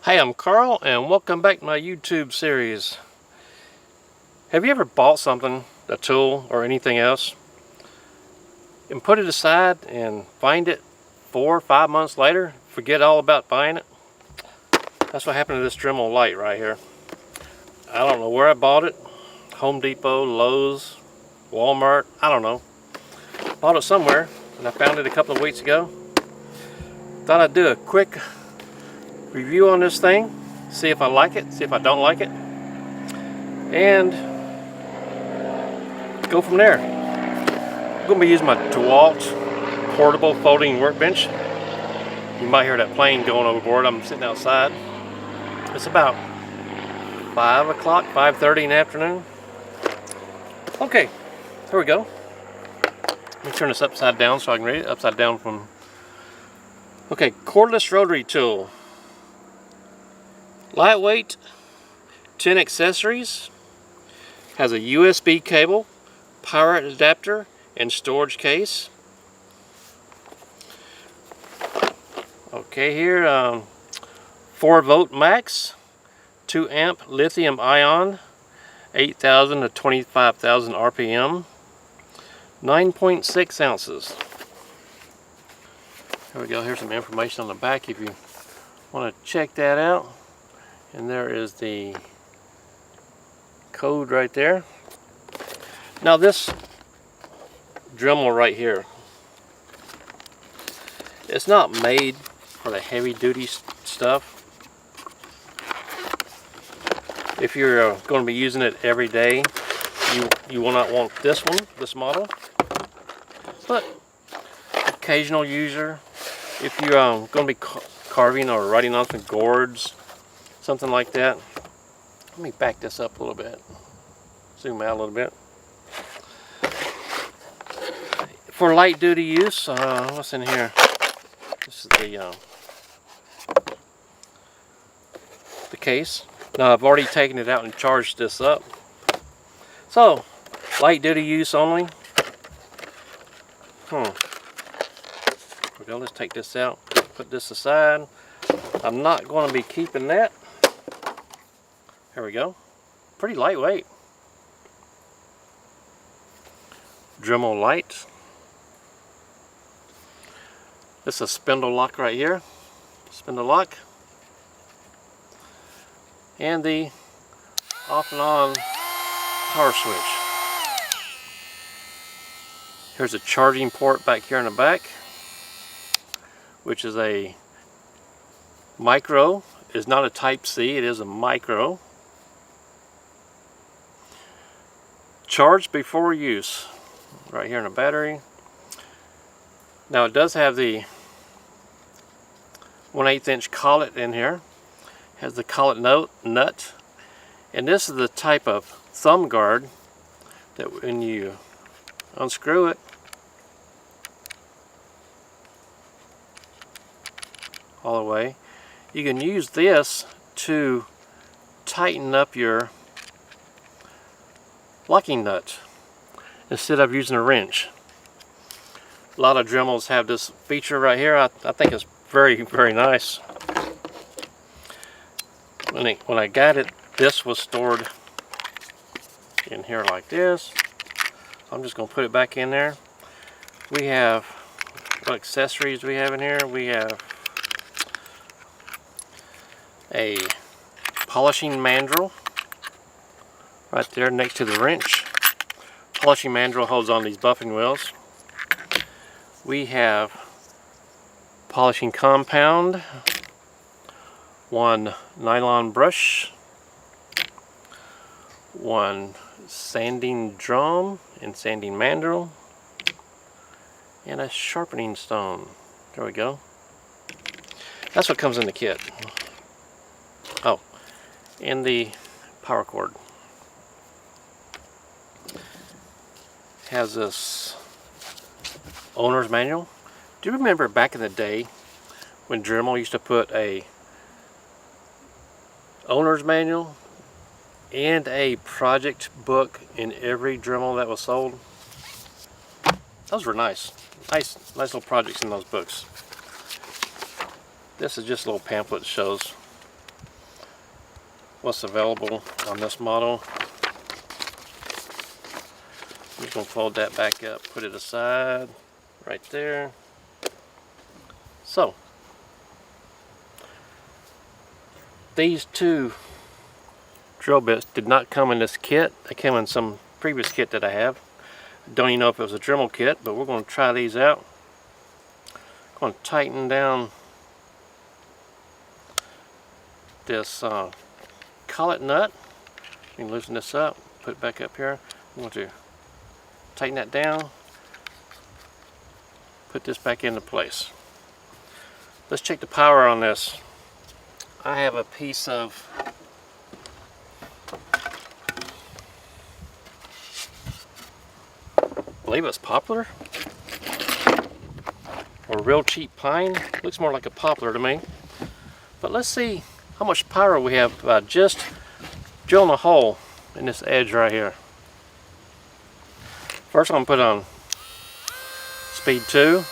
Hey, I'm Carl and welcome back to my YouTube series. Have you ever bought something, a tool or anything else, and put it aside and find it 4 or 5 months later, forget all about buying it? That's what happened to this Dremel Lite right here. I don't know where I bought it. Home Depot, Lowe's, Walmart, I don't know. Bought it somewhere and I found it a couple of weeks ago. Thought I'd do a quick review on this thing, see if I like it, see if I don't like it, and go from there. I'm going to be using my DeWalt portable folding workbench. You might hear that plane going overboard. I'm sitting outside. It's about 5 o'clock, 5:30 in the afternoon. Okay, here we go. Let me turn this upside down so I can read it. Upside down from... Okay, cordless rotary tool. Lightweight, 10 accessories, has a USB cable, power adapter, and storage case. Okay, here 4-volt max, 2 amp lithium ion, 8,000 to 25,000 RPM, 9.6 ounces. Here we go. Here's some information on the back if you want to check that out. And there is the code right there. Now this Dremel right here, it's not made for the heavy duty stuff. If you're going to be using it every day, you will not want this one, this model. But occasional user, if you're going to be carving or writing on some gourds, something like that. Let me back this up a little bit. Zoom out a little bit. For light duty use, what's in here? This is the case. Now I've already taken it out and charged this up. So, light duty use only. Okay, let's take this out, put this aside. I'm not going to be keeping that. There we go. Pretty lightweight. Dremel Lite. This is a spindle lock right here. Spindle lock. And the off and on power switch. Here's a charging port back here in the back, which is a micro. It's not a type C, it is a micro. Charge before use, right here in the battery. Now it does have the 1/8 inch collet in here. Has the collet nut, and this is the type of thumb guard that when you unscrew it, all the way, you can use this to tighten up your locking nut instead of using a wrench. A lot of Dremels have this feature right here. I think it's very, very nice. When I got it, this was stored in here like this. So I'm just going to put it back in there. We have, what accessories do we have in here? We have a polishing mandrel right there next to the wrench. Polishing mandrel holds on these buffing wheels. We have polishing compound, 1 nylon brush, 1 sanding drum and sanding mandrel, and a sharpening stone. There we go. That's what comes in the kit. Oh, and the power cord. Has this owner's manual. Do you remember back in the day when Dremel used to put a owner's manual and a project book in every Dremel that was sold? Those were nice little projects in those books. This is just a little pamphlet that shows what's available on this model. I'm just going to fold that back up, put it aside right there. So these two drill bits did not come in this kit. They came in some previous kit that I have. Don't even know if it was a Dremel kit, but we're going to try these out. Going to tighten down this collet nut. You can loosen this up, put it back up here. I'm going to tighten that down, put this back into place. Let's check the power on this. I have a piece of I believe it's poplar or real cheap pine. Looks more like a poplar to me. But let's see how much power we have by just drilling a hole in this edge right here. First I'm going to put on speed 2.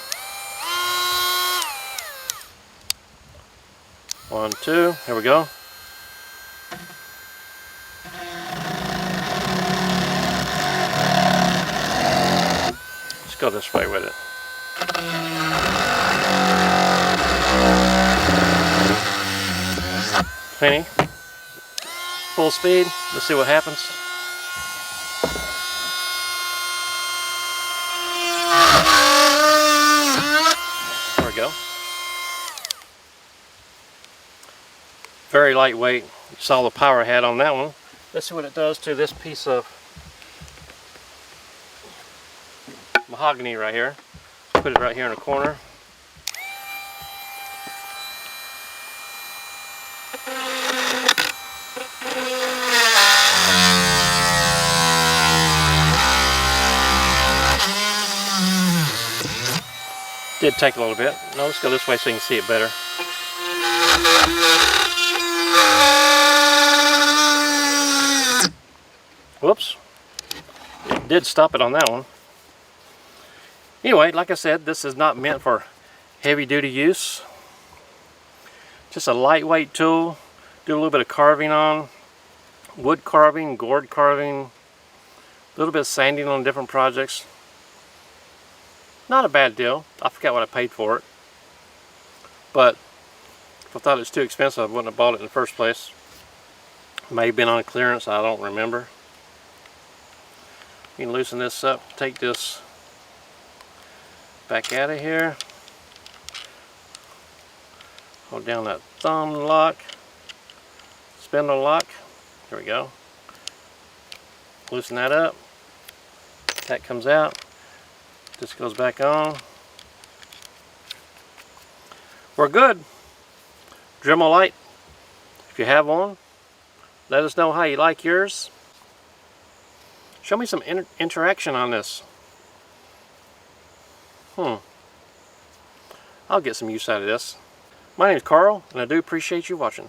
1, 2, here we go. Let's go this way with it. Penny, full speed, let's see what happens. There we go. Very lightweight. You saw the power I had on that one. Let's see what it does to this piece of mahogany right here. Put it right here in the corner. Did take a little bit. No, let's go this way so you can see it better. Whoops. It did stop it on that one. Anyway, like I said, this is not meant for heavy duty use. Just a lightweight tool. Do a little bit of carving on. Wood carving, gourd carving. A little bit of sanding on different projects. Not a bad deal. I forgot what I paid for it. But if I thought it was too expensive, I wouldn't have bought it in the first place. May have been on clearance, I don't remember. You can loosen this up, take this back out of here. Hold down that thumb lock, spindle lock. There we go. Loosen that up. That comes out. This goes back on. We're good. Dremel Lite. If you have one, let us know how you like yours. Show me some interaction on this. I'll get some use out of this. My name is Carl, and I do appreciate you watching.